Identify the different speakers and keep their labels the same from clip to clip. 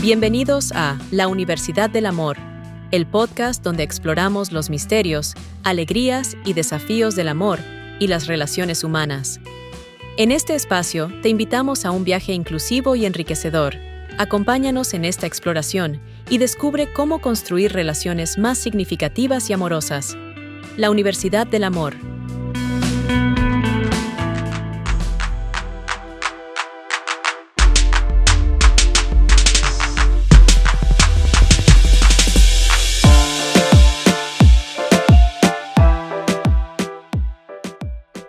Speaker 1: Bienvenidos a La Universidad del Amor, el podcast donde exploramos los misterios, alegrías y desafíos del amor y las relaciones humanas. En este espacio te invitamos a un viaje inclusivo y enriquecedor. Acompáñanos en esta exploración y descubre cómo construir relaciones más significativas y amorosas. La Universidad del Amor.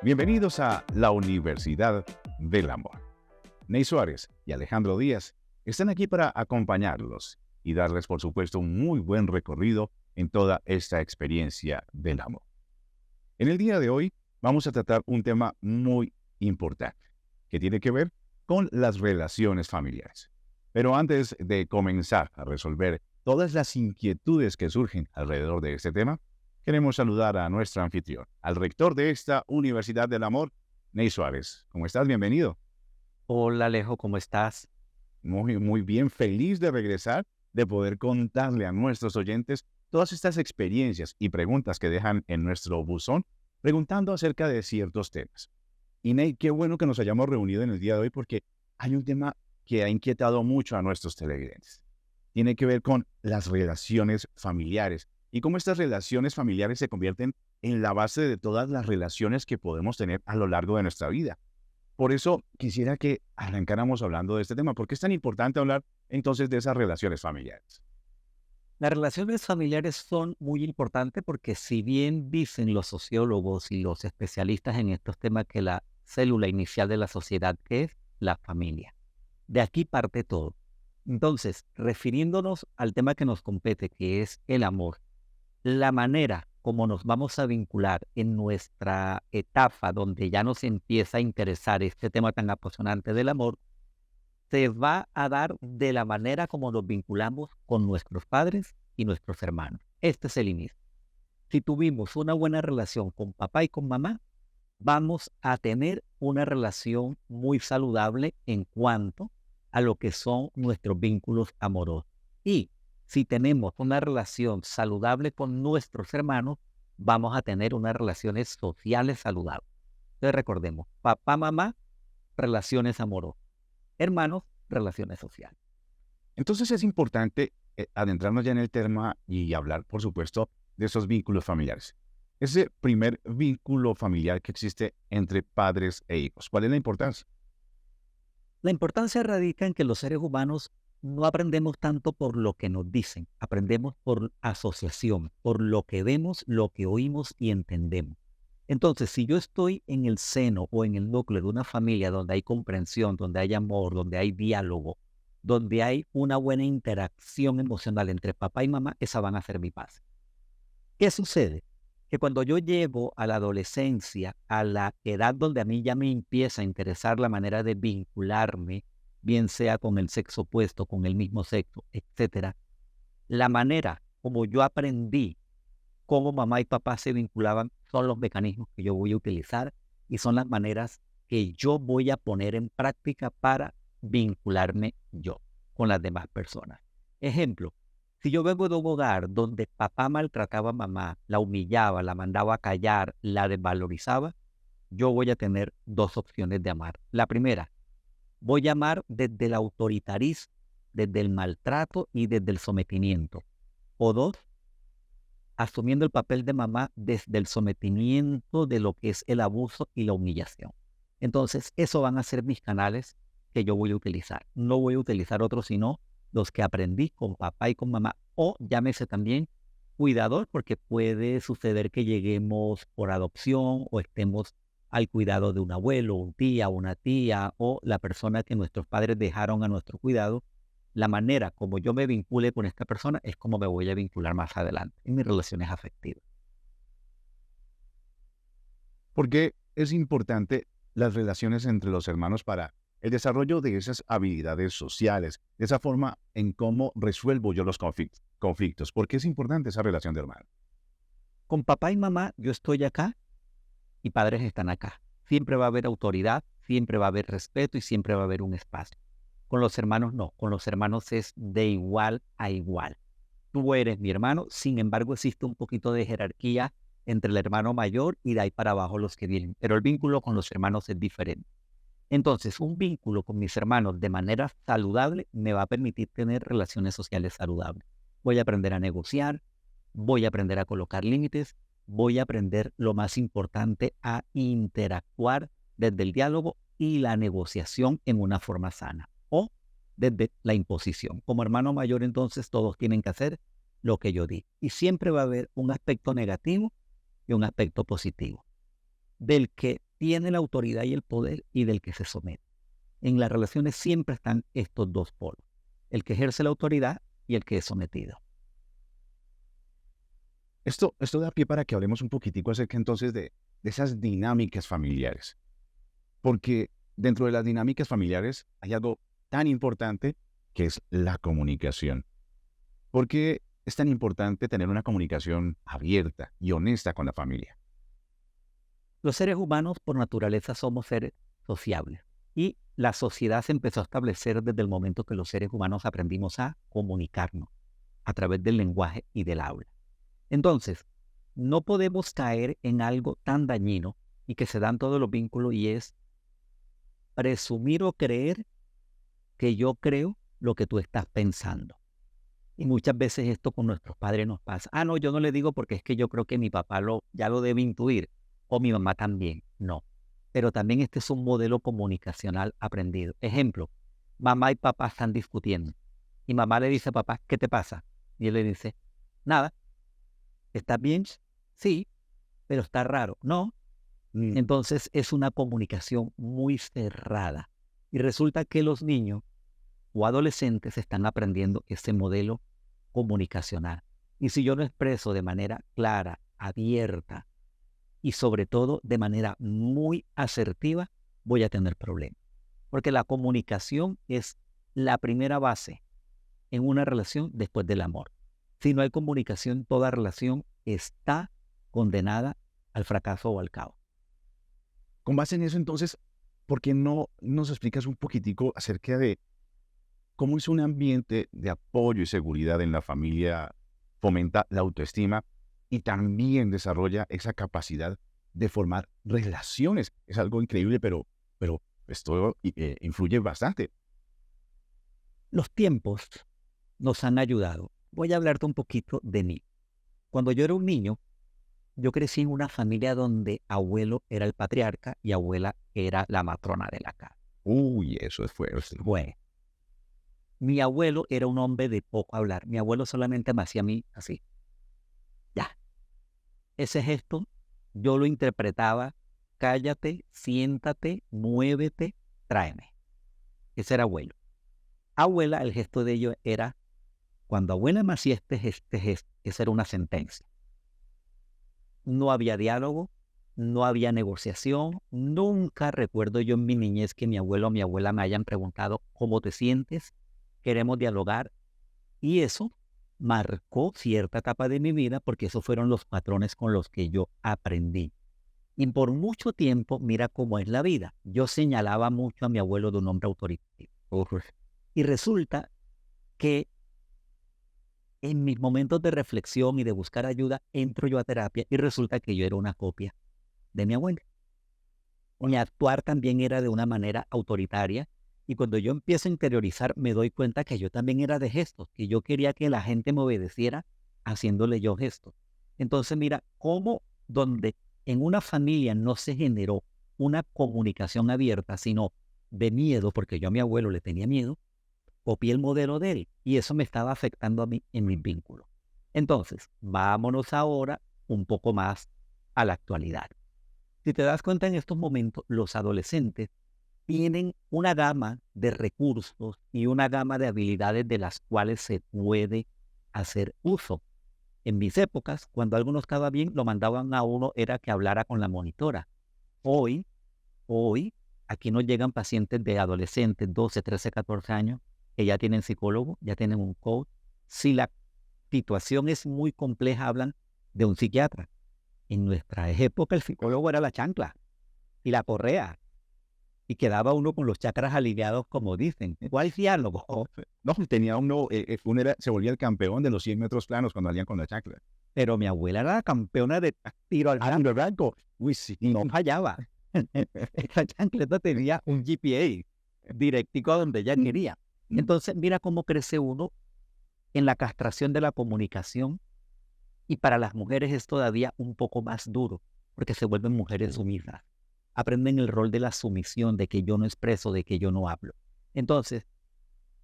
Speaker 2: Bienvenidos a la Universidad del Amor. Ney Suárez y Alejandro Díaz están aquí para acompañarlos y darles, por supuesto, un muy buen recorrido en toda esta experiencia del amor. En el día de hoy vamos a tratar un tema muy importante que tiene que ver con las relaciones familiares. Pero antes de comenzar a resolver todas las inquietudes que surgen alrededor de este tema, queremos saludar a nuestro anfitrión, al rector de esta Universidad del Amor, Ney Suárez. ¿Cómo estás? Bienvenido.
Speaker 3: Hola Alejo, ¿cómo estás?
Speaker 2: Muy bien, feliz de regresar, de poder contarle a nuestros oyentes todas estas experiencias y preguntas que dejan en nuestro buzón, preguntando acerca de ciertos temas. Y Ney, qué bueno que nos hayamos reunido en el día de hoy porque hay un tema que ha inquietado mucho a nuestros televidentes. Tiene que ver con las relaciones familiares y cómo estas relaciones familiares se convierten en la base de todas las relaciones que podemos tener a lo largo de nuestra vida. Por eso quisiera que arrancáramos hablando de este tema. ¿Por qué es tan importante hablar entonces de esas relaciones familiares?
Speaker 3: Las relaciones familiares son muy importantes porque si bien dicen los sociólogos y los especialistas en estos temas que la célula inicial de la sociedad que es la familia. De aquí parte todo. Entonces, refiriéndonos al tema que nos compete, que es el amor, la manera como nos vamos a vincular en nuestra etapa donde ya nos empieza a interesar este tema tan apasionante del amor, se va a dar de la manera como nos vinculamos con nuestros padres y nuestros hermanos. Este es el inicio. Si tuvimos una buena relación con papá y con mamá, vamos a tener una relación muy saludable en cuanto a lo que son nuestros vínculos amorosos. Y si tenemos una relación saludable con nuestros hermanos, vamos a tener unas relaciones sociales saludables. Entonces recordemos, papá, mamá, relaciones amorosas. Hermanos, relaciones sociales.
Speaker 2: Entonces es importante adentrarnos ya en el tema y hablar, por supuesto, de esos vínculos familiares. Ese primer vínculo familiar que existe entre padres e hijos. ¿Cuál es la importancia?
Speaker 3: La importancia radica en que los seres humanos no aprendemos tanto por lo que nos dicen, aprendemos por asociación, por lo que vemos, lo que oímos y entendemos. Entonces, si yo estoy en el seno o en el núcleo de una familia donde hay comprensión, donde hay amor, donde hay diálogo, donde hay una buena interacción emocional entre papá y mamá, esa van a ser mi paz. ¿Qué sucede? Que cuando yo llego a la adolescencia, a la edad donde a mí ya me empieza a interesar la manera de vincularme, bien sea con el sexo opuesto, con el mismo sexo, etcétera, la manera como yo aprendí cómo mamá y papá se vinculaban son los mecanismos que yo voy a utilizar y son las maneras que yo voy a poner en práctica para vincularme yo con las demás personas. Ejemplo, si yo vengo de un hogar donde papá maltrataba a mamá, la humillaba, la mandaba a callar, la desvalorizaba, yo voy a tener dos opciones de amar. La primera, voy a amar desde el autoritarismo, desde el maltrato y desde el sometimiento. O dos, asumiendo el papel de mamá desde el sometimiento de lo que es el abuso y la humillación. Entonces, esos van a ser mis canales que yo voy a utilizar. No voy a utilizar otros, sino los que aprendí con papá y con mamá. O llámese también cuidador, porque puede suceder que lleguemos por adopción o estemos al cuidado de un abuelo, un tía, una tía o la persona que nuestros padres dejaron a nuestro cuidado. La manera como yo me vincule con esta persona es como me voy a vincular más adelante en mis relaciones afectivas.
Speaker 2: ¿Por qué es importante las relaciones entre los hermanos para el desarrollo de esas habilidades sociales, de esa forma en cómo resuelvo yo los conflictos? ¿Por qué es importante esa relación de hermano?
Speaker 3: Con papá y mamá yo estoy acá y padres están acá. Siempre va a haber autoridad, siempre va a haber respeto y siempre va a haber un espacio. Con los hermanos no, con los hermanos es de igual a igual. Tú eres mi hermano, sin embargo existe un poquito de jerarquía entre el hermano mayor y de ahí para abajo los que vienen, pero el vínculo con los hermanos es diferente. Entonces, un vínculo con mis hermanos de manera saludable me va a permitir tener relaciones sociales saludables. Voy a aprender a negociar, voy a aprender a colocar límites, voy a aprender lo más importante, a interactuar desde el diálogo y la negociación en una forma sana o desde la imposición. Como hermano mayor, entonces, todos tienen que hacer lo que yo digo. Y siempre va a haber un aspecto negativo y un aspecto positivo del que tiene la autoridad y el poder y del que se somete. En las relaciones siempre están estos dos polos, el que ejerce la autoridad y el que es sometido.
Speaker 2: Esto da pie para que hablemos un poquitico acerca entonces de esas dinámicas familiares. Porque dentro de las dinámicas familiares hay algo tan importante que es la comunicación. ¿Por qué es tan importante tener una comunicación abierta y honesta con la familia?
Speaker 3: Los seres humanos por naturaleza somos seres sociables y la sociedad se empezó a establecer desde el momento que los seres humanos aprendimos a comunicarnos a través del lenguaje y del habla. Entonces, no podemos caer en algo tan dañino y que se dan todos los vínculos y es presumir o creer que yo creo lo que tú estás pensando. Y muchas veces esto con nuestros padres nos pasa. No, yo no le digo porque es que yo creo que mi papá ya lo debe intuir, o mi mamá también. No. Pero también este es un modelo comunicacional aprendido. Ejemplo, mamá y papá están discutiendo. Y mamá le dice a papá, ¿qué te pasa? Y él le dice, nada. ¿Estás bien? Sí, pero está raro. No. Entonces es una comunicación muy cerrada. Y resulta que los niños o adolescentes están aprendiendo ese modelo comunicacional. Y si yo lo expreso de manera clara, abierta y sobre todo de manera muy asertiva, voy a tener problemas. Porque la comunicación es la primera base en una relación después del amor. Si no hay comunicación, toda relación está condenada al fracaso o al caos.
Speaker 2: Con base en eso, entonces, ¿por qué no nos explicas un poquitico acerca de cómo es un ambiente de apoyo y seguridad en la familia, fomenta la autoestima y también desarrolla esa capacidad de formar relaciones? Es algo increíble, pero esto influye bastante.
Speaker 3: Los tiempos nos han ayudado. Voy a hablarte un poquito de mí. Cuando yo era un niño, yo crecí en una familia donde abuelo era el patriarca y abuela era la matrona de la casa.
Speaker 2: Uy, eso es fuerte.
Speaker 3: Bueno, mi abuelo era un hombre de poco hablar. Mi abuelo solamente me hacía a mí así. Ya. Ese gesto yo lo interpretaba, cállate, siéntate, muévete, tráeme. Ese era abuelo. Abuela, el gesto de ello era, cuando abuela me hacía este gesto, esa era una sentencia. No había diálogo, no había negociación. Nunca recuerdo yo en mi niñez que mi abuelo o mi abuela me hayan preguntado ¿cómo te sientes? Queremos dialogar. Y eso marcó cierta etapa de mi vida porque esos fueron los patrones con los que yo aprendí. Y por mucho tiempo, mira cómo es la vida. Yo señalaba mucho a mi abuelo de un hombre autoritativo. Y resulta que en mis momentos de reflexión y de buscar ayuda, entro yo a terapia y resulta que yo era una copia de mi abuelo. Mi actuar también era de una manera autoritaria y cuando yo empiezo a interiorizar me doy cuenta que yo también era de gestos, que yo quería que la gente me obedeciera haciéndole yo gestos. Entonces mira, cómo donde en una familia no se generó una comunicación abierta, sino de miedo, porque yo a mi abuelo le tenía miedo, copié el modelo de él y eso me estaba afectando a mí en mis vínculos. Entonces, vámonos ahora un poco más a la actualidad. Si te das cuenta en estos momentos, los adolescentes tienen una gama de recursos y una gama de habilidades de las cuales se puede hacer uso. En mis épocas, cuando algo no estaba bien, lo mandaban a uno, era que hablara con la monitora. Hoy, aquí nos llegan pacientes de adolescentes, 12, 13, 14 años, que ya tienen psicólogo, ya tienen un coach. Si la situación es muy compleja, hablan de un psiquiatra. En nuestra época el psicólogo era la chancla y la correa. y quedaba uno con los chakras alineados, como dicen. ¿Cuál diálogo?
Speaker 2: No, tenía se volvía el campeón de los 100 metros planos cuando salían con la chancla.
Speaker 3: Pero mi abuela era la campeona de tiro al blanco.
Speaker 2: Uy, sí.
Speaker 3: No fallaba. Esa chancleta tenía un GPA directico a donde ella quería. Entonces, mira cómo crece uno en la castración de la comunicación, y para las mujeres es todavía un poco más duro, porque se vuelven mujeres sumisas. Aprenden el rol de la sumisión, de que yo no expreso, de que yo no hablo. Entonces,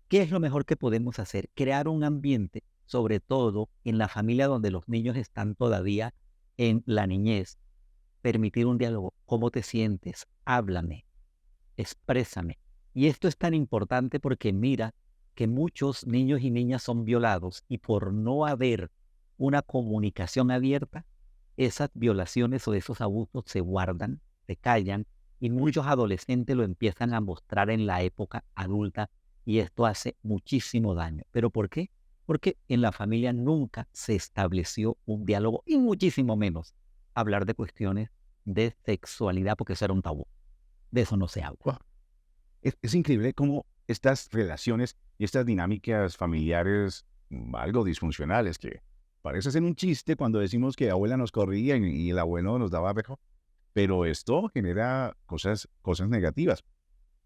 Speaker 3: ¿qué es lo mejor que podemos hacer? Crear un ambiente, sobre todo en la familia donde los niños están todavía en la niñez. Permitir un diálogo. ¿Cómo te sientes? Háblame, exprésame. Y esto es tan importante porque mira que muchos niños y niñas son violados, y por no haber una comunicación abierta, esas violaciones o esos abusos se guardan, se callan, y muchos adolescentes lo empiezan a mostrar en la época adulta, y esto hace muchísimo daño. ¿Pero por qué? Porque en la familia nunca se estableció un diálogo, y muchísimo menos hablar de cuestiones de sexualidad, porque eso era un tabú. De eso no se habla.
Speaker 2: Wow. Es increíble cómo estas relaciones y estas dinámicas familiares algo disfuncionales, que parece ser un chiste cuando decimos que abuela nos corría y el abuelo nos daba rejo, pero esto genera cosas negativas.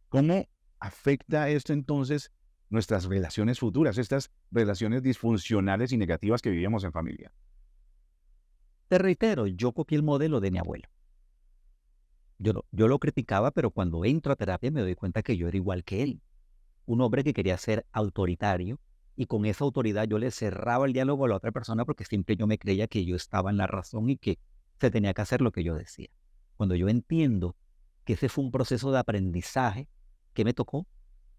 Speaker 2: ¿Cómo afecta esto entonces nuestras relaciones futuras, estas relaciones disfuncionales y negativas que vivíamos en familia?
Speaker 3: Te reitero, yo copié el modelo de mi abuelo. Yo lo criticaba, pero cuando entro a terapia me doy cuenta que yo era igual que él. Un hombre que quería ser autoritario, y con esa autoridad yo le cerraba el diálogo a la otra persona porque siempre yo me creía que yo estaba en la razón y que se tenía que hacer lo que yo decía. Cuando yo entiendo que ese fue un proceso de aprendizaje, que me tocó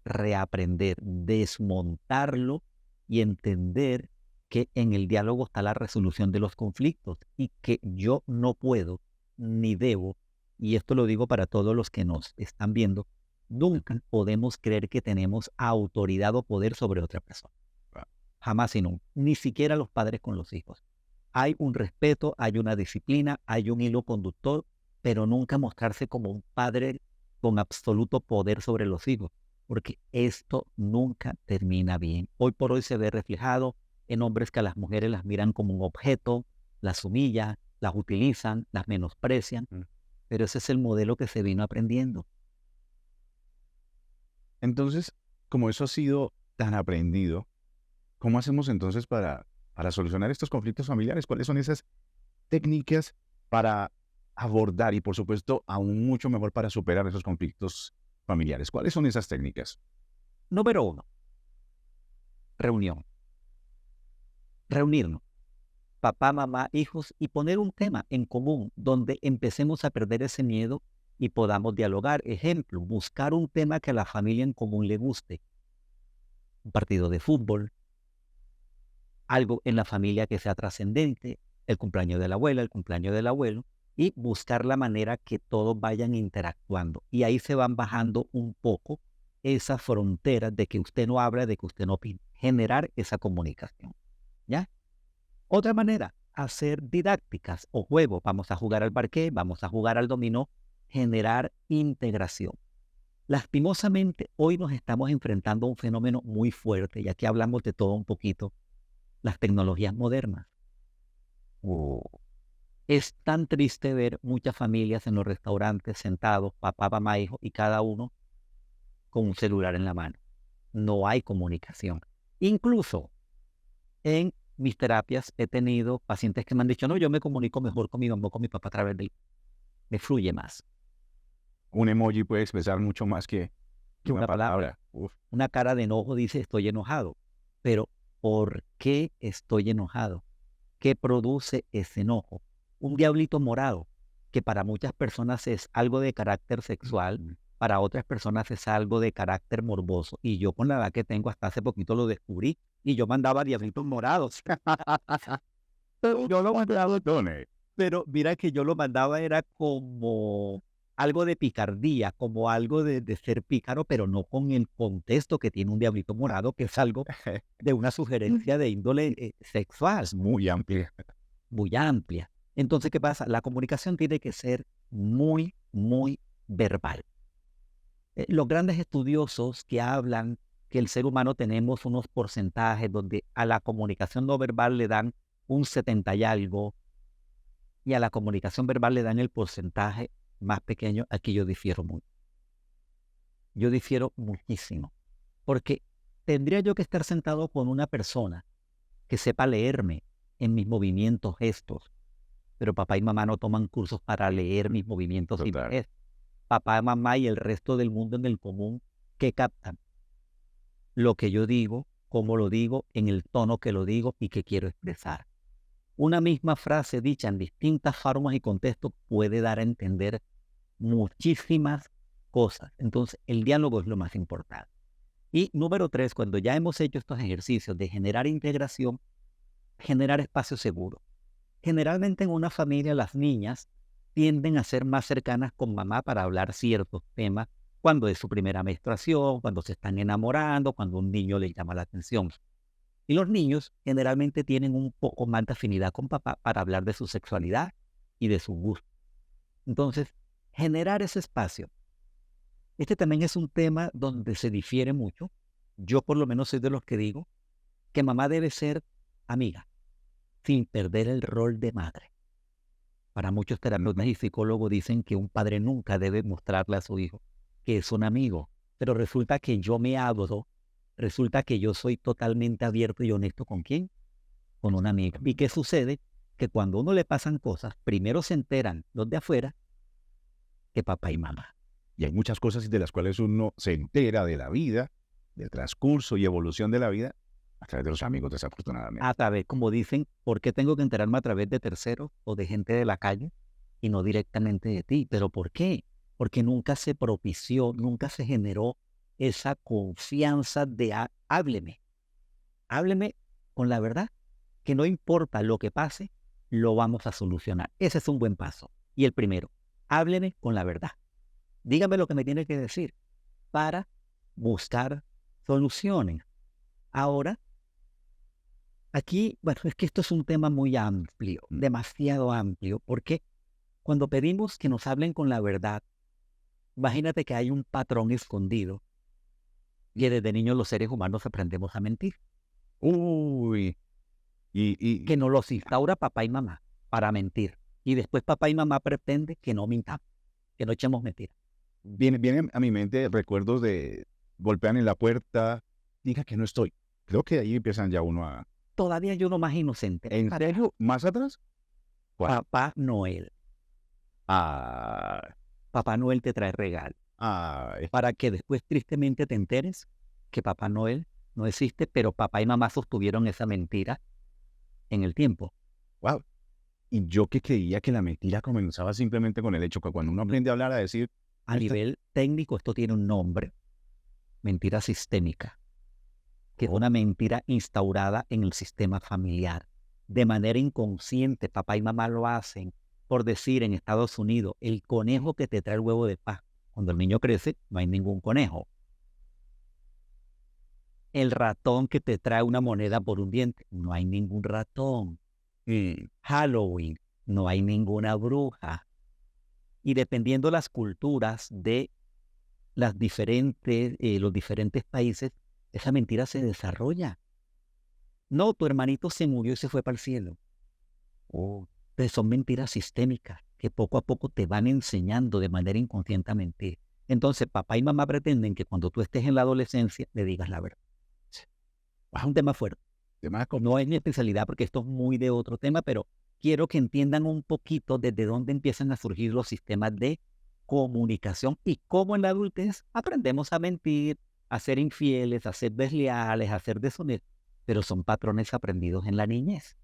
Speaker 3: reaprender, desmontarlo y entender que en el diálogo está la resolución de los conflictos, y que yo no puedo ni debo, y esto lo digo para todos los que nos están viendo, nunca podemos creer que tenemos autoridad o poder sobre otra persona. Jamás y nunca. Ni siquiera los padres con los hijos. Hay un respeto, hay una disciplina, hay un hilo conductor, pero nunca mostrarse como un padre con absoluto poder sobre los hijos, porque esto nunca termina bien. Hoy por hoy se ve reflejado en hombres que a las mujeres las miran como un objeto, las humillan, las utilizan, las menosprecian, pero ese es el modelo que se vino aprendiendo.
Speaker 2: Entonces, como eso ha sido tan aprendido, ¿cómo hacemos entonces para solucionar estos conflictos familiares? ¿Cuáles son esas técnicas para abordar y, por supuesto, aún mucho mejor para superar esos conflictos familiares? ¿Cuáles son esas técnicas?
Speaker 3: Número 1, reunión. Reunirnos, papá, mamá, hijos, y poner un tema en común donde empecemos a perder ese miedo y podamos dialogar. Ejemplo, buscar un tema que a la familia en común le guste. Un partido de fútbol, algo en la familia que sea trascendente, el cumpleaños de la abuela, el cumpleaños del abuelo, y buscar la manera que todos vayan interactuando. Y ahí se van bajando un poco esas fronteras de que usted no habla, de que usted no opina. Generar esa comunicación, ¿ya? Otra manera, hacer didácticas o juegos. Vamos a jugar al parqué, vamos a jugar al dominó. Generar integración. Lastimosamente, hoy nos estamos enfrentando a un fenómeno muy fuerte, y aquí hablamos de todo un poquito, las tecnologías modernas. Es tan triste ver muchas familias en los restaurantes sentados, papá, mamá, hijo, y cada uno con un celular en la mano. No hay comunicación. Incluso en mis terapias he tenido pacientes que me han dicho, no, yo me comunico mejor con mi mamá o con mi papá a través del... Me fluye más.
Speaker 2: Un emoji puede expresar mucho más que una palabra.
Speaker 3: Una cara de enojo dice, estoy enojado. Pero, ¿por qué estoy enojado? ¿Qué produce ese enojo? Un diablito morado, que para muchas personas es algo de carácter sexual, para otras personas es algo de carácter morboso. Y yo, con la edad que tengo, hasta hace poquito lo descubrí, y yo mandaba diablitos morados. Yo lo mandaba, pero mira que yo lo mandaba era como algo de picardía, como algo de ser pícaro, pero no con el contexto que tiene un diablito morado, que es algo de una sugerencia de índole sexual.
Speaker 2: Es muy amplia.
Speaker 3: Muy amplia. Entonces, ¿qué pasa? La comunicación tiene que ser muy, muy verbal. Los grandes estudiosos que hablan que el ser humano tenemos unos porcentajes donde a la comunicación no verbal le dan un 70 y algo, y a la comunicación verbal le dan el porcentaje más pequeño, aquí yo difiero mucho. Yo difiero muchísimo, porque tendría yo que estar sentado con una persona que sepa leerme en mis movimientos, gestos, pero papá y mamá no toman cursos para leer mis movimientos y mis
Speaker 2: Total.
Speaker 3: gestos. Papá, mamá y el resto del mundo en el común, ¿qué captan? Lo que yo digo, cómo lo digo, en el tono que lo digo y que quiero expresar. Una misma frase dicha en distintas formas y contextos puede dar a entender muchísimas cosas. Entonces, el diálogo es lo más importante. Y número 3, cuando ya hemos hecho estos ejercicios de generar integración, generar espacios seguros. Generalmente en una familia las niñas tienden a ser más cercanas con mamá para hablar ciertos temas cuando es su primera menstruación, cuando se están enamorando, cuando un niño le llama la atención. Y los niños generalmente tienen un poco más de afinidad con papá para hablar de su sexualidad y de su gusto. Entonces, generar ese espacio. Este también es un tema donde se difiere mucho. Yo por lo menos soy de los que digo que mamá debe ser amiga, sin perder el rol de madre. Para muchos terapeutas y psicólogos dicen que un padre nunca debe mostrarle a su hijo que es un amigo, pero resulta que yo me abro, resulta que yo soy totalmente abierto y honesto ¿con quién? Con una amiga. ¿Y qué sucede? Que cuando a uno le pasan cosas, primero se enteran los de afuera que papá y mamá.
Speaker 2: Y hay muchas cosas de las cuales uno se entera de la vida, del transcurso y evolución de la vida, a través de los amigos, desafortunadamente.
Speaker 3: A través, como dicen, ¿por qué tengo que enterarme a través de terceros o de gente de la calle y no directamente de ti? ¿Pero por qué? Porque nunca se propició, nunca se generó esa confianza de hábleme con la verdad, que no importa lo que pase, lo vamos a solucionar. Ese es un buen paso. Y el primero, hábleme con la verdad. Dígame lo que me tiene que decir para buscar soluciones. Ahora, aquí, bueno, es que esto es un tema muy amplio, demasiado amplio, porque cuando pedimos que nos hablen con la verdad, imagínate que hay un patrón escondido y desde niños los seres humanos aprendemos a mentir,
Speaker 2: Uy, y
Speaker 3: que nos los instaura papá y mamá para mentir. Y después papá y mamá pretenden que no mintamos, que no echemos mentiras.
Speaker 2: vienen a mi mente recuerdos de golpean en la puerta, diga que no estoy. Creo que ahí empiezan ya uno a...
Speaker 3: Todavía hay uno más inocente.
Speaker 2: ¿En serio? ¿Más atrás? ¿Cuál?
Speaker 3: Papá Noel.
Speaker 2: Ah,
Speaker 3: Papá Noel te trae regalo. Para que después tristemente te enteres que Papá Noel no existe, pero papá y mamá sostuvieron esa mentira en el tiempo.
Speaker 2: wow. Y yo que creía que la mentira comenzaba simplemente con el hecho que cuando uno aprende a hablar, a decir,
Speaker 3: A nivel técnico esto tiene un nombre, mentira sistémica, que es una mentira instaurada en el sistema familiar. De manera inconsciente, papá y mamá lo hacen. Por decir, en Estados Unidos, el conejo que te trae el huevo de Pascua. Cuando el niño crece, no hay ningún conejo. El ratón que te trae una moneda por un diente, no hay ningún ratón. Halloween, no hay ninguna bruja. Y dependiendo las culturas de los diferentes países, esa mentira se desarrolla. No, tu hermanito se murió y se fue para el cielo. Pero son mentiras sistémicas que poco a poco te van enseñando de manera inconsciente a mentir. Entonces, papá y mamá pretenden que cuando tú estés en la adolescencia le digas la verdad. Es un tema fuerte. No es mi especialidad porque esto es muy de otro tema, pero quiero que entiendan un poquito desde dónde empiezan a surgir los sistemas de comunicación y cómo en la adultez aprendemos a mentir, a ser infieles, a ser desleales, a ser deshonestos, pero son patrones aprendidos en la niñez.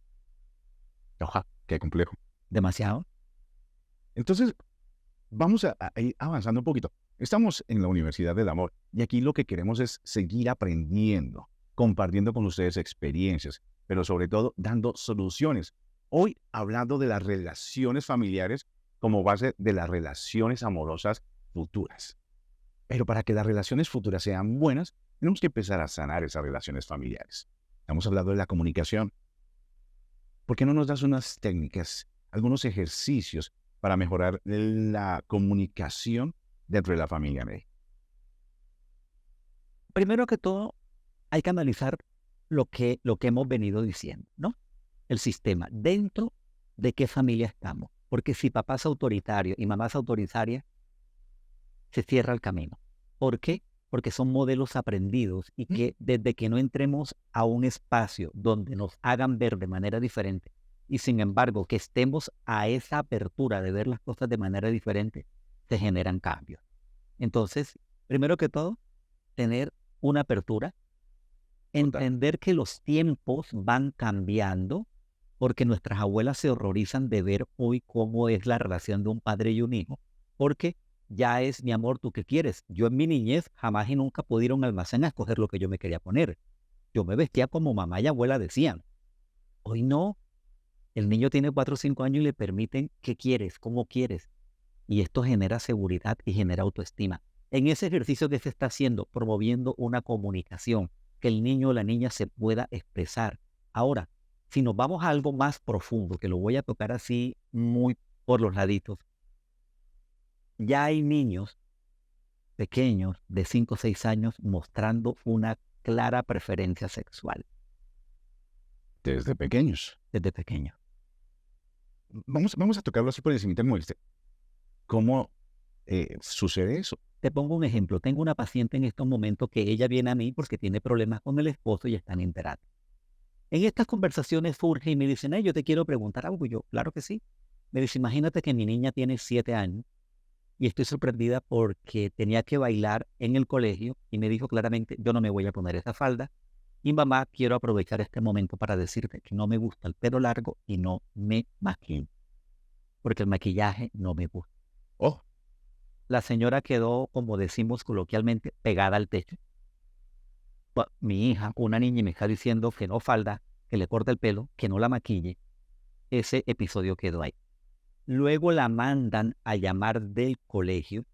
Speaker 2: Oja, qué complejo.
Speaker 3: Demasiado.
Speaker 2: Entonces, vamos a ir avanzando un poquito. Estamos en la Universidad del Amor y aquí lo que queremos es seguir aprendiendo, compartiendo con ustedes experiencias, pero sobre todo dando soluciones. Hoy hablando de las relaciones familiares como base de las relaciones amorosas futuras. Pero para que las relaciones futuras sean buenas, tenemos que empezar a sanar esas relaciones familiares. Hemos hablado de la comunicación. ¿Por qué no nos das unas técnicas, algunos ejercicios para mejorar la comunicación dentro de la familia, May?
Speaker 3: Primero que todo, hay que analizar lo que hemos venido diciendo, ¿no? El sistema, dentro de qué familia estamos. Porque si papá es autoritario y mamá es autoritaria, se cierra el camino. ¿Por qué? Porque son modelos aprendidos y que desde que no entremos a un espacio donde nos hagan ver de manera diferente y sin embargo que estemos a esa apertura de ver las cosas de manera diferente, se generan cambios. Entonces, primero que todo, tener una apertura, entender que los tiempos van cambiando, porque nuestras abuelas se horrorizan de ver hoy cómo es la relación de un padre y un hijo, porque ya es, mi amor, ¿tú qué quieres? Yo en mi niñez jamás y nunca pude ir a un almacén a escoger lo que yo me quería poner. Yo me vestía como mamá y abuela decían. Hoy no. El niño tiene 4 o 5 años y le permiten qué quieres, cómo quieres. Y esto genera seguridad y genera autoestima. En ese ejercicio que se está haciendo, promoviendo una comunicación, que el niño o la niña se pueda expresar. Ahora, si nos vamos a algo más profundo, que lo voy a tocar así muy por los laditos, ya hay niños pequeños de 5 o 6 años mostrando una clara preferencia sexual
Speaker 2: Desde pequeños.
Speaker 3: desde pequeños.
Speaker 2: Vamos a tocarlo así por encima, como este. ¿Cómo sucede eso?
Speaker 3: Te pongo un ejemplo. Tengo una paciente en estos momentos que ella viene a mí porque tiene problemas con el esposo y están en terapia. En estas conversaciones surge y me dicen, yo te quiero preguntar algo. Y yo, claro que sí. Me dice, imagínate que mi niña tiene 7 años y estoy sorprendida porque tenía que bailar en el colegio y me dijo claramente, yo no me voy a poner esa falda. Y mamá, quiero aprovechar este momento para decirte que no me gusta el pelo largo y no me maquillo, porque el maquillaje no me gusta.
Speaker 2: Oh,
Speaker 3: La señora quedó, como decimos coloquialmente, pegada al techo. Mi hija, una niña, me está diciendo que no falda, que le corte el pelo, que no la maquille. Ese episodio quedó ahí. Luego la mandan a llamar del colegio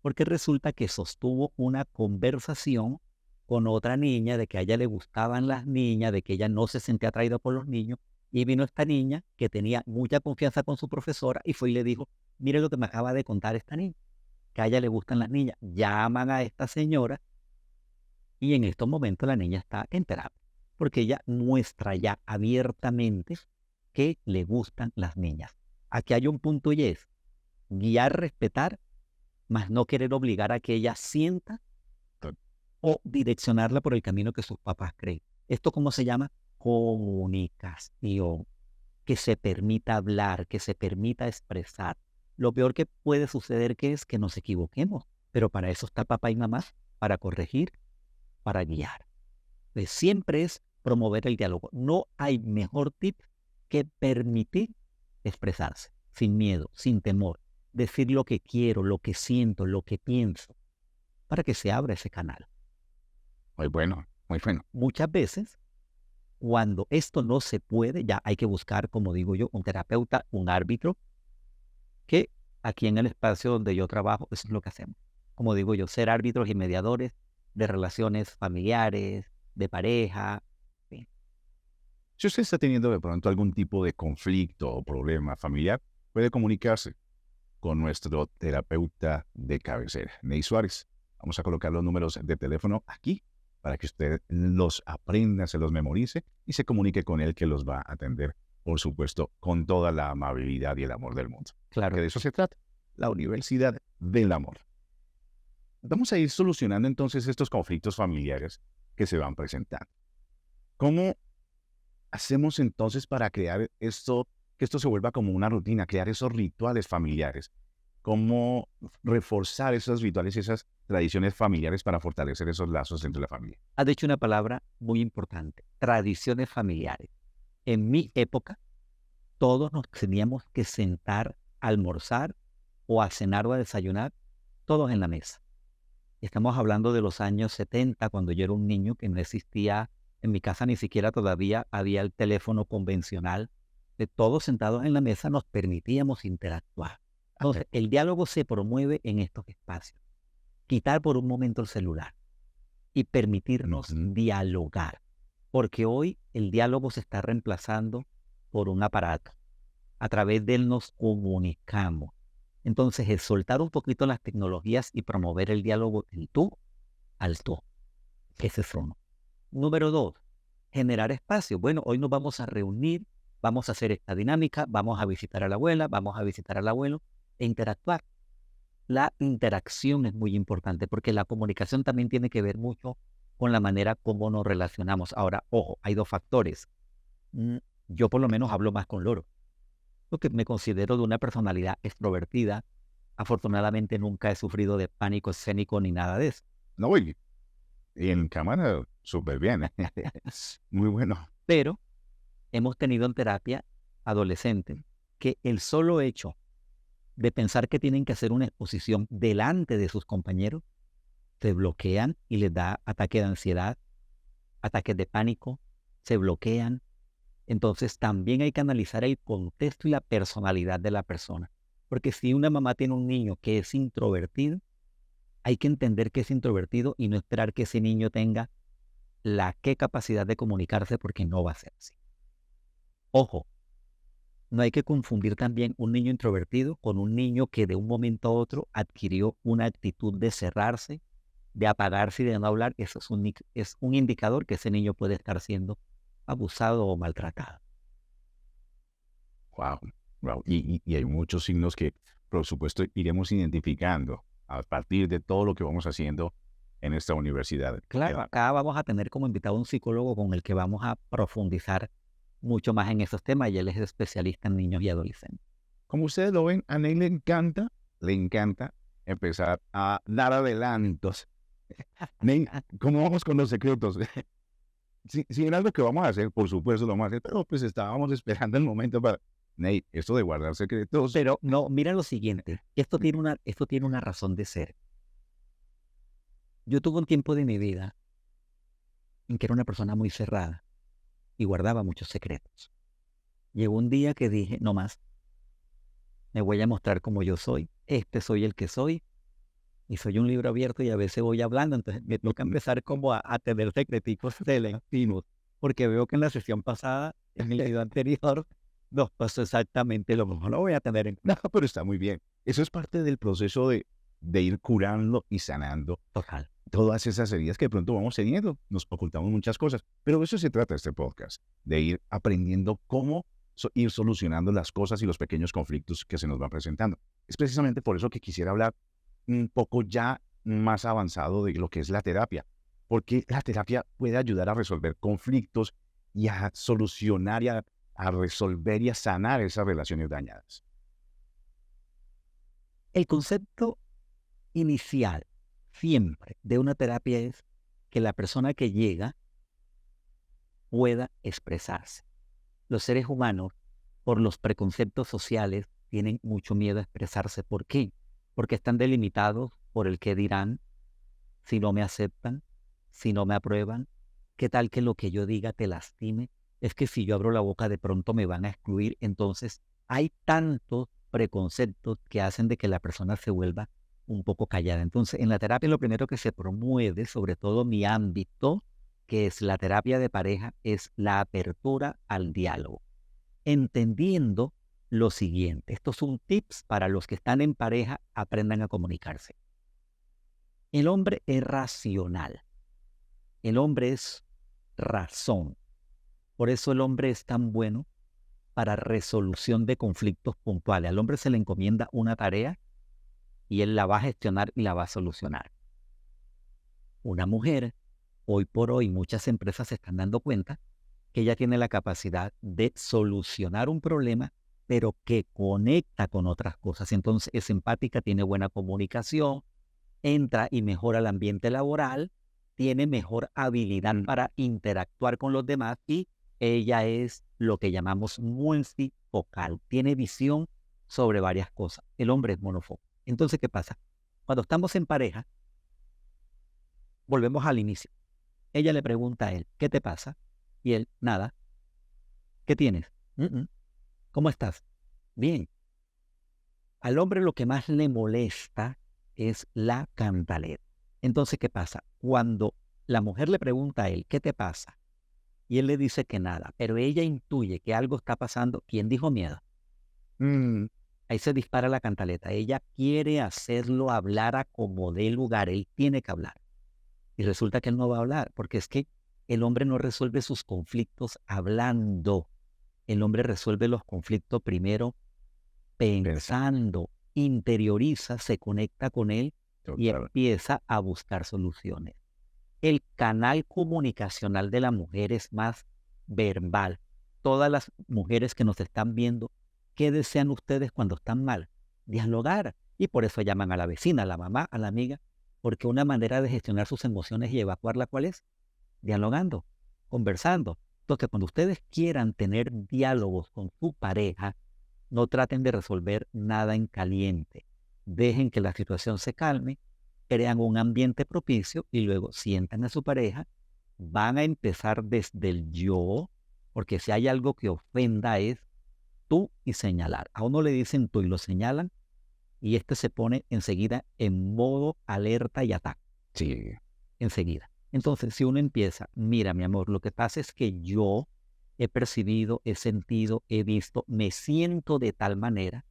Speaker 3: porque resulta que sostuvo una conversación con otra niña de que a ella le gustaban las niñas, de que ella no se sentía atraída por los niños, y vino esta niña que tenía mucha confianza con su profesora y fue y le dijo, mire lo que me acaba de contar esta niña, que a ella le gustan las niñas. Llaman a esta señora y en estos momentos la niña está en terapia, porque ella muestra ya abiertamente que le gustan las niñas. Aquí hay un punto y es guiar, respetar, más no querer obligar a que ella sienta o direccionarla por el camino que sus papás creen. ¿Esto cómo se llama? Comunicación. Que se permita hablar, que se permita expresar. Lo peor que puede suceder que es que nos equivoquemos, pero para eso está papá y mamá, para corregir, para guiar. Pues siempre es promover el diálogo. No hay mejor tip que permitir expresarse, sin miedo, sin temor, decir lo que quiero, lo que siento, lo que pienso, para que se abra ese canal.
Speaker 2: muy bueno, muy bueno.
Speaker 3: Muchas veces, cuando esto no se puede, ya hay que buscar, como digo yo, un terapeuta, un árbitro, que aquí en el espacio donde yo trabajo, eso es lo que hacemos. Como digo yo, ser árbitros y mediadores de relaciones familiares, de pareja. ¿Sí?
Speaker 2: Si usted está teniendo de pronto algún tipo de conflicto o problema familiar, puede comunicarse con nuestro terapeuta de cabecera, Ney Suárez. Vamos a colocar los números de teléfono aquí para que usted los aprenda, se los memorice y se comunique con él, que los va a atender, por supuesto, con toda la amabilidad y el amor del mundo.
Speaker 3: Claro.
Speaker 2: Que de eso se trata, la Universidad del Amor. Vamos a ir solucionando entonces estos conflictos familiares que se van presentando. ¿Cómo hacemos entonces para crear esto, que esto se vuelva como una rutina, crear esos rituales familiares? ¿Cómo reforzar esos rituales y esas tradiciones familiares para fortalecer esos lazos dentro de la familia?
Speaker 3: Has dicho una palabra muy importante, tradiciones familiares. En mi época, todos nos teníamos que sentar a almorzar o a cenar o a desayunar, todos en la mesa. Estamos hablando de los años 70, cuando yo era un niño, que no existía, en mi casa ni siquiera todavía había el teléfono convencional. De todos sentados en la mesa nos permitíamos interactuar. Entonces, el diálogo se promueve en estos espacios. Quitar por un momento el celular y permitirnos dialogar. Porque hoy el diálogo se está reemplazando por un aparato. A través de él nos comunicamos. Entonces, es soltar un poquito las tecnologías y promover el diálogo del tú al tú. Ese es uno. Número 2, generar espacio. Bueno, hoy nos vamos a reunir, vamos a hacer esta dinámica, vamos a visitar a la abuela, vamos a visitar al abuelo e interactuar. La interacción es muy importante porque la comunicación también tiene que ver mucho con la manera como nos relacionamos. Ahora, ojo, hay 2 factores. Yo por lo menos hablo más con loro, porque me considero de una personalidad extrovertida. Afortunadamente nunca he sufrido de pánico escénico ni nada de eso.
Speaker 2: No, y en cámara, súper bien. Muy bueno.
Speaker 3: Pero hemos tenido en terapia adolescentes que el solo hecho de pensar que tienen que hacer una exposición delante de sus compañeros se bloquean y les da ataque de ansiedad, ataques de pánico, se bloquean. Entonces también hay que analizar el contexto y la personalidad de la persona. Porque si una mamá tiene un niño que es introvertido, hay que entender que es introvertido y no esperar que ese niño tenga la capacidad de comunicarse, porque no va a ser así. Ojo, no hay que confundir también un niño introvertido con un niño que de un momento a otro adquirió una actitud de cerrarse, de apagarse y de no hablar. Eso es un indicador que ese niño puede estar siendo abusado o maltratado.
Speaker 2: Wow, wow. Y hay muchos signos que, por supuesto, iremos identificando a partir de todo lo que vamos haciendo en esta universidad.
Speaker 3: Claro, acá vamos a tener como invitado a un psicólogo con el que vamos a profundizar mucho más en esos temas, y él es especialista en niños y adolescentes.
Speaker 2: Como ustedes lo ven, a Ney le encanta empezar a dar adelantos. Ney, ¿cómo vamos con los secretos? Si es algo que vamos a hacer, por supuesto lo vamos a hacer, pero pues estábamos esperando el momento para... Ney, esto de guardar secretos...
Speaker 3: Pero no, mira lo siguiente, esto tiene una razón de ser. Yo tuve un tiempo de mi vida en que era una persona muy cerrada y guardaba muchos secretos. Llegó un día que dije, no más, me voy a mostrar como yo soy, soy el que soy, y soy un libro abierto y a veces voy hablando, entonces me toca empezar como a tener secreticos selectivos, porque veo que en la sesión pasada, en el video anterior, nos pasó exactamente lo mismo. No voy a tener en
Speaker 2: No,
Speaker 3: cuenta.
Speaker 2: pero está muy bien. Eso es parte del proceso de ir curando y sanando
Speaker 3: Total.
Speaker 2: todas esas heridas que de pronto vamos teniendo. Nos ocultamos muchas cosas, pero de eso se trata este podcast, de ir aprendiendo cómo ir solucionando las cosas y los pequeños conflictos que se nos van presentando. Es precisamente por eso que quisiera hablar un poco ya más avanzado de lo que es la terapia, porque la terapia puede ayudar a resolver conflictos y a solucionar y a resolver y a sanar esas relaciones dañadas.
Speaker 3: El concepto inicial siempre de una terapia es que la persona que llega pueda expresarse. Los seres humanos, por los preconceptos sociales, tienen mucho miedo a expresarse. ¿Por qué? Porque están delimitados por el qué dirán, si no me aceptan, si no me aprueban, qué tal que lo que yo diga te lastime, es que si yo abro la boca de pronto me van a excluir. Entonces hay tantos preconceptos que hacen de que la persona se vuelva un poco callada. Entonces en la terapia lo primero que se promueve, sobre todo mi ámbito, que es la terapia de pareja, es la apertura al diálogo, entendiendo lo siguiente. Estos son tips para los que están en pareja, aprendan a comunicarse. El hombre es racional. El hombre es razón. Por eso el hombre es tan bueno para resolución de conflictos puntuales. Al hombre se le encomienda una tarea y él la va a gestionar y la va a solucionar. Una mujer, hoy por hoy muchas empresas se están dando cuenta que ella tiene la capacidad de solucionar un problema, pero que conecta con otras cosas. Entonces es empática, tiene buena comunicación, entra y mejora el ambiente laboral, tiene mejor habilidad para interactuar con los demás y ella es lo que llamamos multifocal, tiene visión sobre varias cosas. El hombre es monofocal. Entonces, ¿qué pasa? Cuando estamos en pareja, volvemos al inicio. Ella le pregunta a él, ¿qué te pasa? Y él, nada. ¿Qué tienes? ¿Cómo estás? Bien. Al hombre lo que más le molesta es la cantaleta. Entonces, ¿qué pasa? Cuando la mujer le pregunta a él, ¿qué te pasa? Y él le dice que nada, pero ella intuye que algo está pasando. ¿Quién dijo miedo? Ahí se dispara la cantaleta. Ella quiere hacerlo hablar a como dé lugar. Él tiene que hablar. Y resulta que él no va a hablar, porque es que el hombre no resuelve sus conflictos hablando. El hombre resuelve los conflictos primero
Speaker 2: Pensa.
Speaker 3: pensando, interioriza, se conecta con él y
Speaker 2: Total.
Speaker 3: empieza a buscar soluciones. El canal comunicacional de la mujer es más verbal. Todas las mujeres que nos están viendo, ¿qué desean ustedes cuando están mal? Dialogar. Y por eso llaman a la vecina, a la mamá, a la amiga, porque una manera de gestionar sus emociones y evacuarla, ¿cuál es? Dialogando, conversando. Entonces, cuando ustedes quieran tener diálogos con su pareja, no traten de resolver nada en caliente. Dejen que la situación se calme, crean un ambiente propicio y luego sientan a su pareja. Van a empezar desde el yo, porque si hay algo que ofenda es tú y señalar. A uno le dicen tú y lo señalan y este se pone enseguida en modo alerta y ataque.
Speaker 2: Sí.
Speaker 3: Enseguida. Entonces, si uno empieza, mira, mi amor, lo que pasa es que yo he percibido, he sentido, he visto, me siento de tal manera,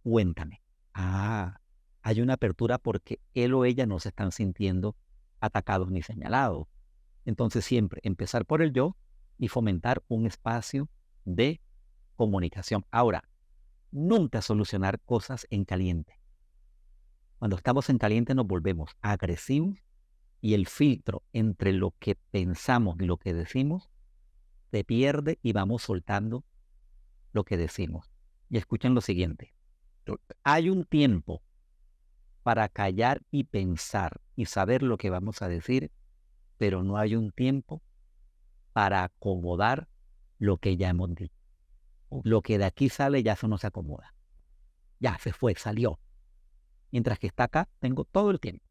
Speaker 3: cuéntame. Ah, hay una apertura porque él o ella no se están sintiendo atacados ni señalados. Entonces, siempre empezar por el yo y fomentar un espacio de comunicación. Ahora, nunca solucionar cosas en caliente. Cuando estamos en caliente nos volvemos agresivos y el filtro entre lo que pensamos y lo que decimos se pierde y vamos soltando lo que decimos. Y escuchen lo siguiente. Hay un tiempo para callar y pensar y saber lo que vamos a decir, pero no hay un tiempo para acomodar lo que ya hemos dicho. Lo que de aquí sale ya eso no se acomoda. Ya se fue, salió. Mientras que está acá, tengo todo el tiempo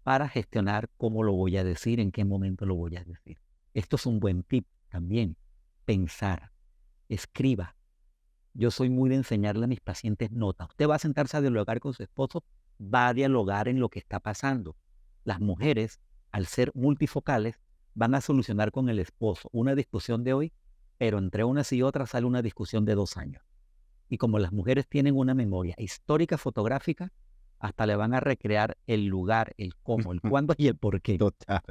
Speaker 3: para gestionar cómo lo voy a decir, en qué momento lo voy a decir. Esto es un buen tip también. Pensar, escriba. Yo soy muy de enseñarle a mis pacientes notas. Usted va a sentarse a dialogar con su esposo, va a dialogar en lo que está pasando. Las mujeres, al ser multifocales, van a solucionar con el esposo una discusión de hoy, pero entre unas y otras sale una discusión de 2 años. Y como las mujeres tienen una memoria histórica fotográfica, hasta le van a recrear el lugar, el cómo, el cuándo y el por qué.
Speaker 2: Total.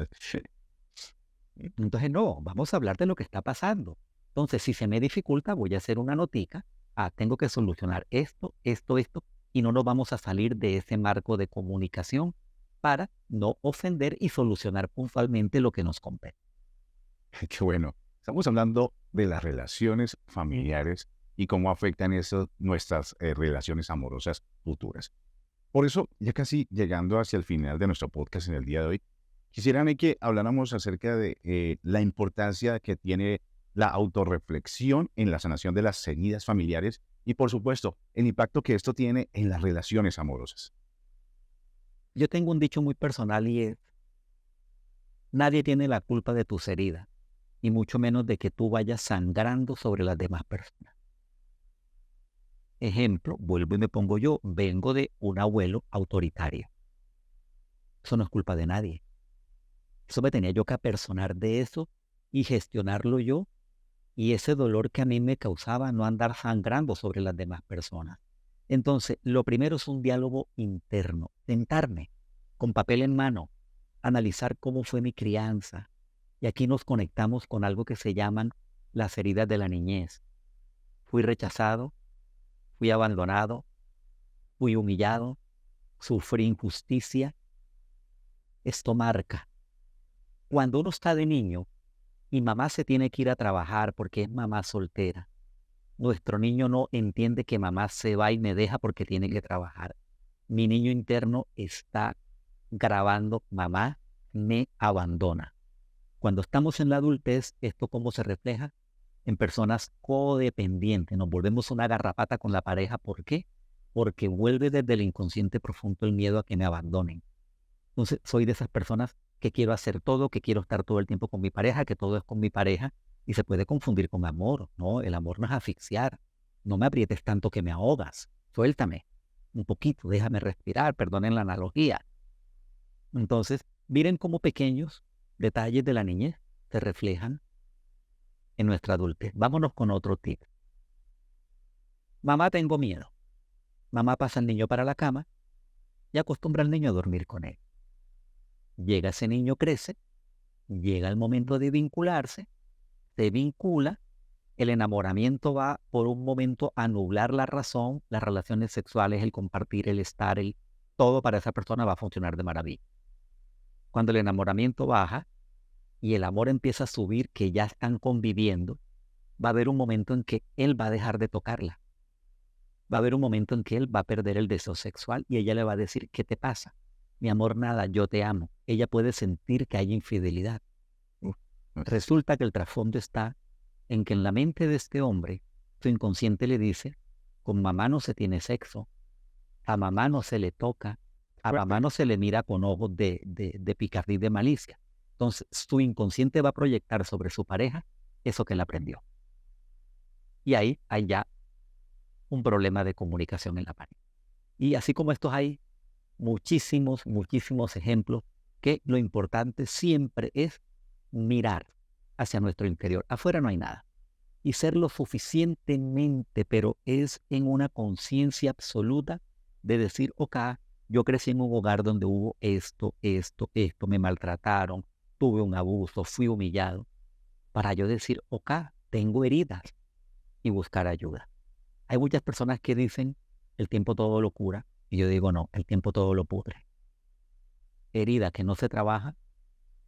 Speaker 3: Entonces, no, vamos a hablar de lo que está pasando. Entonces, si se me dificulta, voy a hacer una notica. Tengo que solucionar esto, esto, esto, y no nos vamos a salir de ese marco de comunicación para no ofender y solucionar puntualmente lo que nos compete.
Speaker 2: Qué bueno. Estamos hablando de las relaciones familiares y cómo afectan eso nuestras relaciones amorosas futuras. Por eso, ya casi llegando hacia el final de nuestro podcast en el día de hoy, quisiera que habláramos acerca de la importancia que tiene la autorreflexión en la sanación de las heridas familiares y, por supuesto, el impacto que esto tiene en las relaciones amorosas.
Speaker 3: Yo tengo un dicho muy personal y es, nadie tiene la culpa de tus heridas, y mucho menos de que tú vayas sangrando sobre las demás personas. Ejemplo, vuelvo y me pongo yo, vengo de un abuelo autoritario. Eso no es culpa de nadie. Eso me tenía yo que apersonar de eso y gestionarlo yo, y ese dolor que a mí me causaba no andar sangrando sobre las demás personas. Entonces, lo primero es un diálogo interno, sentarme con papel en mano, analizar cómo fue mi crianza. Y aquí nos conectamos con algo que se llaman las heridas de la niñez. Fui rechazado, fui abandonado, fui humillado, sufrí injusticia. Esto marca. Cuando uno está de niño y mamá se tiene que ir a trabajar porque es mamá soltera, nuestro niño no entiende que mamá se va y me deja porque tiene que trabajar. Mi niño interno está grabando, mamá me abandona. Cuando estamos en la adultez, ¿esto cómo se refleja? En personas codependientes. Nos volvemos una garrapata con la pareja. ¿Por qué? Porque vuelve desde el inconsciente profundo el miedo a que me abandonen. Entonces, soy de esas personas que quiero hacer todo, que quiero estar todo el tiempo con mi pareja, que todo es con mi pareja, y se puede confundir con amor, ¿no? El amor no es asfixiar. No me aprietes tanto que me ahogas. Suéltame un poquito, déjame respirar, perdonen la analogía. Entonces, miren cómo pequeños detalles de la niñez se reflejan en nuestra adultez. Vámonos con otro tip. Mamá, tengo miedo. Mamá pasa al niño para la cama y acostumbra al niño a dormir con él. Llega ese niño, crece, llega el momento de vincularse, se vincula, el enamoramiento va por un momento a nublar la razón, las relaciones sexuales, el compartir, el estar, todo para esa persona va a funcionar de maravilla. Cuando el enamoramiento baja y el amor empieza a subir, que ya están conviviendo, va a haber un momento en que él va a dejar de tocarla. Va a haber un momento en que él va a perder el deseo sexual y ella le va a decir, ¿qué te pasa? Mi amor, nada, yo te amo. Ella puede sentir que hay infidelidad. Resulta que el trasfondo está en que en la mente de este hombre, su inconsciente le dice, con mamá no se tiene sexo, a mamá no se le toca, a mamá no se le mira con ojos de picardía y de malicia. Entonces, su inconsciente va a proyectar sobre su pareja eso que él aprendió. Y ahí hay ya un problema de comunicación en la pareja. Y así como estos hay muchísimos ejemplos que lo importante siempre es mirar hacia nuestro interior. Afuera no hay nada. Y ser lo suficientemente, pero es en una conciencia absoluta de decir, ok, yo crecí en un hogar donde hubo esto, me maltrataron, tuve un abuso, fui humillado. Para yo decir, ok, tengo heridas y buscar ayuda. Hay muchas personas que dicen, el tiempo todo lo cura. Y yo digo, no, el tiempo todo lo pudre. Herida que no se trabaja,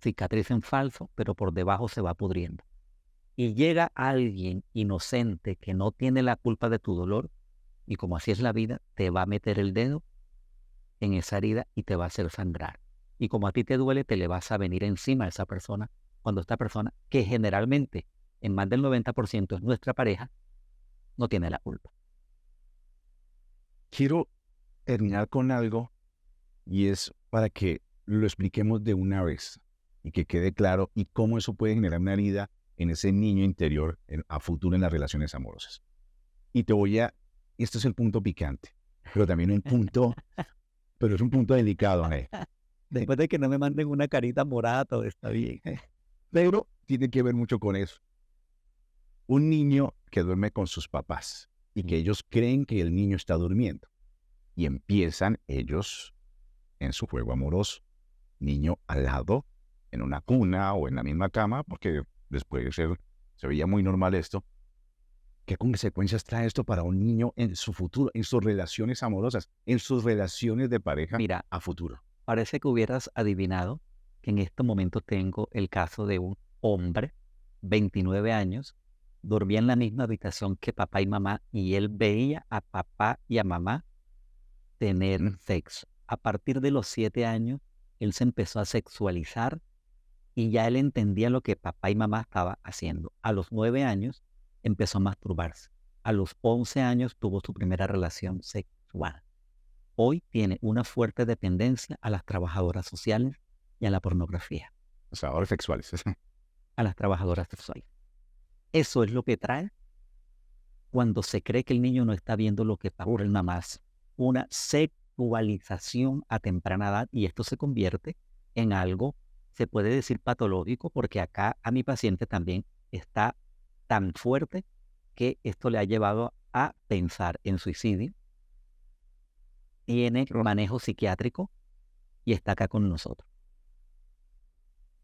Speaker 3: cicatriz en falso, pero por debajo se va pudriendo. Y llega alguien inocente que no tiene la culpa de tu dolor, y como así es la vida, te va a meter el dedo en esa herida y te va a hacer sangrar. Y como a ti te duele, te le vas a venir encima a esa persona, cuando esta persona, que generalmente en más del 90% es nuestra pareja, no tiene la culpa.
Speaker 2: Quiero terminar con algo y es para que lo expliquemos de una vez y que quede claro y cómo eso puede generar una herida en ese niño interior a futuro en las relaciones amorosas. Y esto es el punto picante, pero también un punto, pero es un punto delicado, Ane.
Speaker 3: Después de que no me manden una carita morada, todo está bien.
Speaker 2: Pero tiene que ver mucho con eso. Un niño que duerme con sus papás y que ellos creen que el niño está durmiendo y empiezan ellos en su juego amoroso, niño al lado, en una cuna o en la misma cama, porque después se veía muy normal esto. ¿Qué consecuencias trae esto para un niño en su futuro, en sus relaciones amorosas, en sus relaciones de pareja a futuro?
Speaker 3: Parece que hubieras adivinado que en este momento tengo el caso de un hombre, 29 años, dormía en la misma habitación que papá y mamá y él veía a papá y a mamá tener sexo. A partir de los 7 años, él se empezó a sexualizar y ya él entendía lo que papá y mamá estaban haciendo. A los 9 años empezó a masturbarse. A los 11 años tuvo su primera relación sexual. Hoy tiene una fuerte dependencia a las trabajadoras sociales y a la pornografía.
Speaker 2: O sea, ahora sexuales.
Speaker 3: A las trabajadoras sexuales. Eso es lo que trae cuando se cree que el niño no está viendo lo que papá y mamá hace. Una sexualización a temprana edad, y esto se convierte en algo, se puede decir patológico, porque acá a mi paciente también está tan fuerte que esto le ha llevado a pensar en suicidio, tiene manejo psiquiátrico y está acá con nosotros.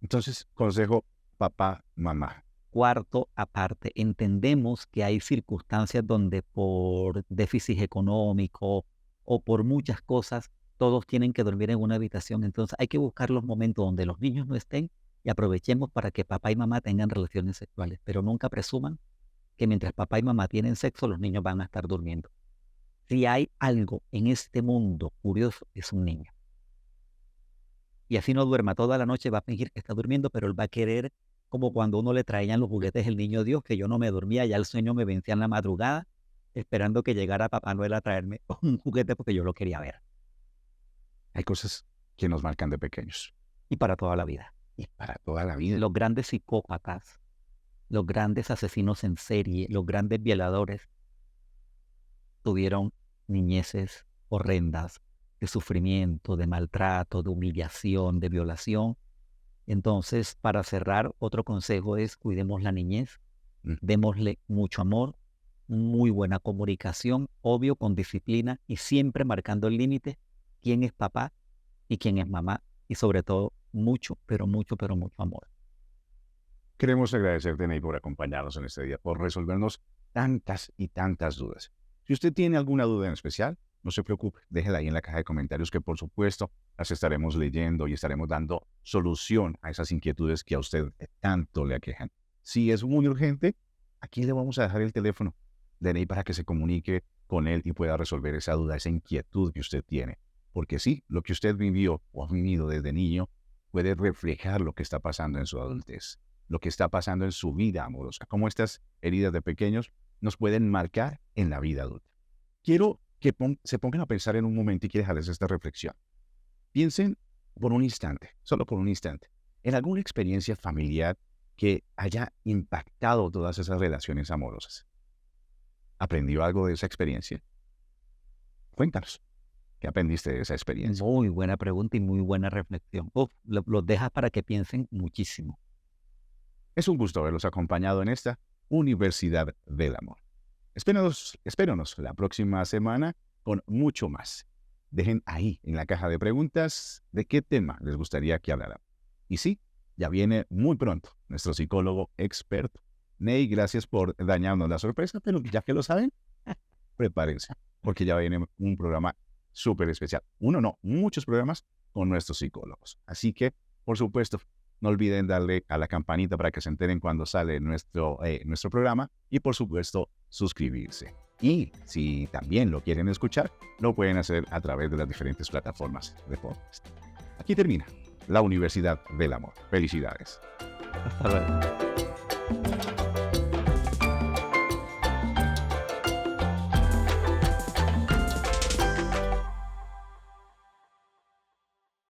Speaker 2: Entonces, consejo papá, mamá.
Speaker 3: Cuarto, aparte, entendemos que hay circunstancias donde por déficit económico o por muchas cosas, todos tienen que dormir en una habitación. Entonces hay que buscar los momentos donde los niños no estén y aprovechemos para que papá y mamá tengan relaciones sexuales. Pero nunca presuman que mientras papá y mamá tienen sexo, los niños van a estar durmiendo. Si hay algo en este mundo curioso, es un niño. Y así no duerma toda la noche, va a fingir que está durmiendo, pero él va a querer, como cuando uno le traían los juguetes el niño Dios, que yo no me dormía, ya el sueño me vencía en la madrugada, esperando que llegara Papá Noel a traerme un juguete porque yo lo quería ver.
Speaker 2: Hay cosas que nos marcan de pequeños.
Speaker 3: Y para toda la vida.
Speaker 2: Y para toda la vida.
Speaker 3: Los grandes psicópatas, los grandes asesinos en serie, los grandes violadores, tuvieron niñeces horrendas, de sufrimiento, de maltrato, de humillación, de violación. Entonces, para cerrar, otro consejo es cuidemos la niñez, démosle mucho amor, muy buena comunicación, obvio, con disciplina y siempre marcando el límite, quién es papá y quién es mamá y sobre todo mucho, pero mucho, pero mucho amor.
Speaker 2: Queremos agradecerte, Ney, por acompañarnos en este día, por resolvernos tantas y tantas dudas. Si usted tiene alguna duda en especial, no se preocupe, déjela ahí en la caja de comentarios que por supuesto las estaremos leyendo y estaremos dando solución a esas inquietudes que a usted tanto le aquejan. Si es muy urgente, aquí le vamos a dejar el teléfono de Ney para que se comunique con él y pueda resolver esa duda, esa inquietud que usted tiene. Porque sí, lo que usted vivió o ha vivido desde niño puede reflejar lo que está pasando en su adultez, lo que está pasando en su vida amorosa, cómo estas heridas de pequeños nos pueden marcar en la vida adulta. Quiero que se pongan a pensar en un momento y quiero dejarles esta reflexión. Piensen por un instante, solo por un instante, en alguna experiencia familiar que haya impactado todas esas relaciones amorosas. ¿Aprendió algo de esa experiencia? Cuéntanos, ¿qué aprendiste de esa experiencia?
Speaker 3: Muy buena pregunta y muy buena reflexión. Los dejas para que piensen muchísimo.
Speaker 2: Es un gusto haberlos acompañado en esta Universidad del Amor. Espérenos la próxima semana con mucho más. Dejen ahí en la caja de preguntas de qué tema les gustaría que hablara. Y sí, ya viene muy pronto nuestro psicólogo experto. Ney, gracias por dañarnos la sorpresa, pero ya que lo saben, prepárense, porque ya viene un programa súper especial. Muchos programas con nuestros psicólogos. Así que, por supuesto, no olviden darle a la campanita para que se enteren cuando sale nuestro programa y, por supuesto, suscribirse. Y si también lo quieren escuchar, lo pueden hacer a través de las diferentes plataformas de podcast. Aquí termina la Universidad del Amor. Felicidades.
Speaker 3: Hasta luego.